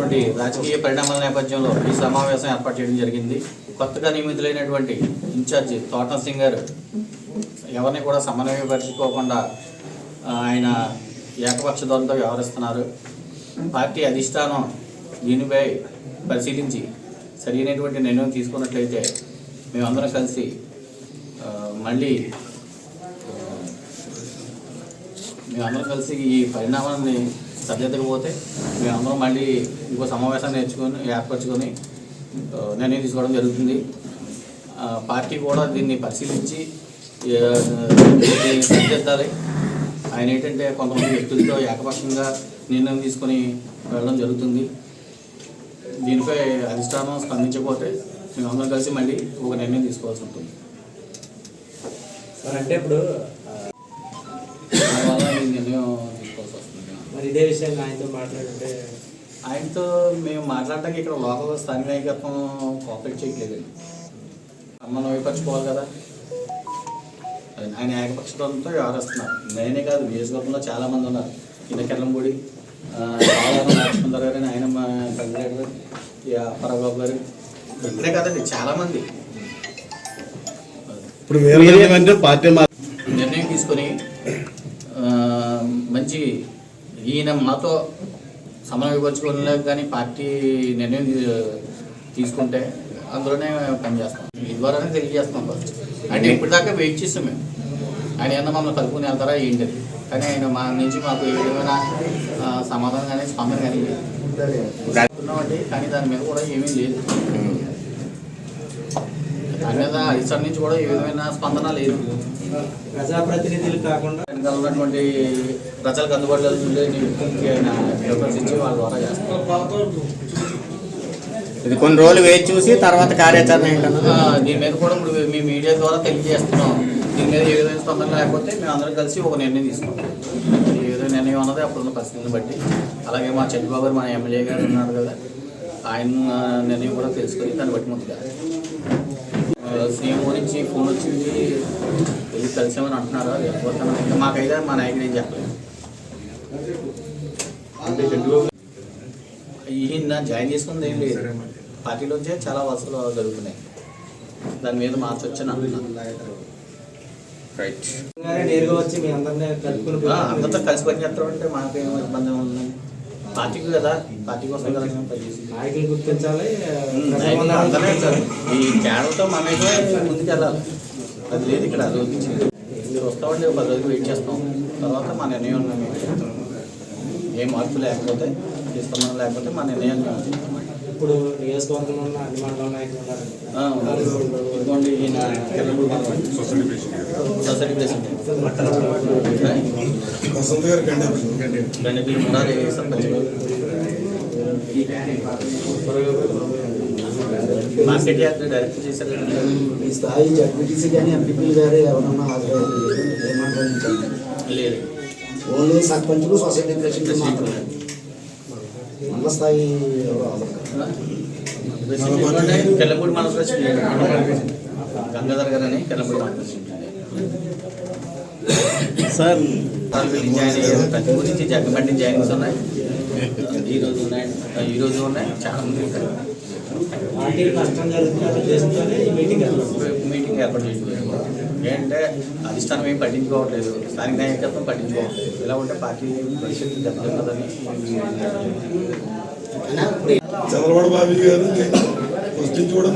జరుగుతున్నటువంటి రాజకీయ పరిణామాల నేపథ్యంలో ఈ సమావేశం ఏర్పాటు చేయడం జరిగింది. కొత్తగా నియమితులైనటువంటి ఇన్ఛార్జి తోటం సింగ్ గారు ఎవరిని కూడా సమన్వయపరచుకోకుండా ఆయన ఏకపక్ష ధోరణితో వ్యవహరిస్తున్నారు. పార్టీ అధిష్టానం దీనిపై పరిశీలించి సరైనటువంటి నిర్ణయం తీసుకున్నట్లయితే మేమందరం కలిసి ఈ పరిణామాన్ని సరిదిద్దకపోతే మేమందరం మళ్ళీ ఇంకో సమావేశాన్ని ఏర్పరచుకొని నిర్ణయం తీసుకోవడం జరుగుతుంది. పార్టీ కూడా దీన్ని పరిశీలించి సరిదిద్దాలి. ఆయన ఏంటంటే కొంతమంది వ్యక్తులతో ఏకపక్షంగా నిర్ణయం తీసుకొని వెళ్ళడం జరుగుతుంది. దీనిపై అధిష్టానం స్పందించకపోతే మేమందరం కలిసి మళ్ళీ ఒక నిర్ణయం తీసుకోవాల్సి ఉంటుంది. అంటే ఇప్పుడు దానివల్ల ఈ నిర్ణయం తీసుకోవాల్సి వస్తుంది. మరి ఇదే విషయంగా ఆయనతో మాట్లాడుంటే ఆయనతో మేము మాట్లాడటానికి ఇక్కడ లోకల్ స్థానిక నాయకత్వం కోఆపరేట్ చేయట్లేదండి. మనం వైపరచుకోవాలి కదా. ఆయన ఏకపక్షంతో వ్యవహరిస్తున్నారు. నేనే కాదు, నియోజకవర్గంలో చాలామంది ఉన్నారు. కింద కెల్లంపూడి లక్ష్మణ్ గారు అని ఆయన మా కంగ్రాడు పరబాబు గారు ఇక్కడే కదండి చాలామంది. ఇప్పుడు వేరే పార్టీ నిర్ణయం తీసుకొని మంచి ఈయన మాతో సమన్వయపరచుకోలేక కానీ పార్టీ నిర్ణయం తీసుకుంటే అందులోనే పనిచేస్తాం. ఈ ద్వారానే తెలియజేస్తాం. ఫస్ట్ అంటే ఇప్పటిదాకా వెయిట్ చేస్తాం మేము. ఆయన ఏమన్నా మమ్మల్ని కలుపుకొని వెళ్తారా ఏంటి, కానీ ఆయన మా నుంచి మాకు ఏ విధమైన సమాధానం కానీ స్పందన కానీ ఉన్నామండి. కానీ దాని మీద కూడా ఏమీ లేదు. దాని మీద అధికారం నుంచి కూడా ఏ విధమైన స్పందన లేదు. ప్రజాప్రతినిధులు కాకుండా వెనకాల ఉన్నటువంటి ప్రజలకు అందుబాటులో ఉండే వ్యక్తులకి ఆయన విమర్శించి వాళ్ళ ద్వారా చేస్తారు. ఇది కొన్ని రోజులు వేచి చూసి తర్వాత కార్యాచరణ ఏంటన్నా దీని మీద కూడా ఇప్పుడు మీ మీడియా ద్వారా తెలియజేస్తున్నాం. దీని మీద ఏ విధమైన స్పందన లేకపోతే మేము అందరం కలిసి ఒక నిర్ణయం తీసుకుంటాం. ఏ విధమైన నిర్ణయం ఉన్నది అప్పుడున్న పరిస్థితిని బట్టి. అలాగే మా చంద్రబాబు గారు, మా ఎమ్మెల్యే గారు ఉన్నారు కదా, ఆయన నిర్ణయం కూడా తెలుసుకొని దాన్ని బట్టి ముందుగా సీఎం నుంచి ఫోన్ వచ్చింది వెళ్ళి కలిసామని అంటున్నారు. లేకపోతే మాకైతే మా నాయకుడు ఏం చెప్పలేదు. ఈయన జాయిన్ చేసుకుంది ఏం లేదు. పార్టీలోంచే చాలా వసూలు జరుగుతున్నాయి. దాని మీద మార్చొచ్చని అంటున్నారు. నేరుగా వచ్చి మీ అందరితో కలిసి పనిచేస్తాం అంటే మాకేమో ఇబ్బంది ఉంది. పార్టీకి కదా, పార్టీ కోసం కదా నాయకులు గుర్తించాలి. ఈ కేడర్తో మనమే ముందుకు వెళ్ళాలి. అది లేదు ఇక్కడ. అది మీరు వస్తామంటే 10 రోజులు వెయిట్ చేస్తాం. తర్వాత మా నిర్ణయం ఏ మార్పు లేకపోతే తీసుకున్నాం, లేకపోతే మా నిర్ణయం ఇప్పుడు నియోజకవర్గంలో ఉన్న అన్ని మండల నాయకులు ఇదిగోండి ఈయన society president Gandipilli Murari sarpanch market yard direct చేశారు. ఈ స్థాయి జడ్పీటీసీ కానీ ఎంపీపీలు గారు ఎవరన్నా లేదు. ఓన్లీ సర్పంచులు సొసైటీ ప్రెసిడెంట్ మాత్రమే. మండల స్థాయి కెల్లంపూడి మండల ప్రెసిడెంట్ గంగాధర్ గారు అని కెల్లంపూడి మండల ప్రెసిడెంట్ సార్. జాయిన్ అయ్యారు. ప్రతి గురించి జగ్గంపట్టి జాయినింగ్స్ ఉన్నాయి. ఈరోజు ఉన్నాయి చాలా మంది. మీటింగ్ ఏర్పాటు చేసి ఏంటంటే అధిష్టానం ఏం పట్టించుకోవట్లేదు, స్థానిక నాయకత్వం పట్టించుకోవట్లేదు. ఇలా ఉంటే పార్టీ పరిస్థితి దెబ్బతిన్నదని చంద్రబాబు బాబు గారు ప్రశ్నించుకోవడం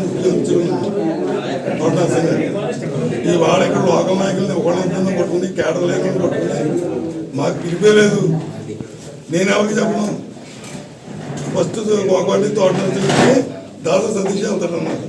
ఈ వాళ్ళ ఇక్కడ లోకల్ నాయకుల్ని ఒకళ్ళని పట్టుకుని కేడర్ లేకుండా పట్టుకుని మాకు పిలిపేలేదు. నేను ఎవరికి చెప్పను. ఫస్ట్ ఒకటి తోట దాదాపు సతీష్ వెళ్తాడు అన్నమాట.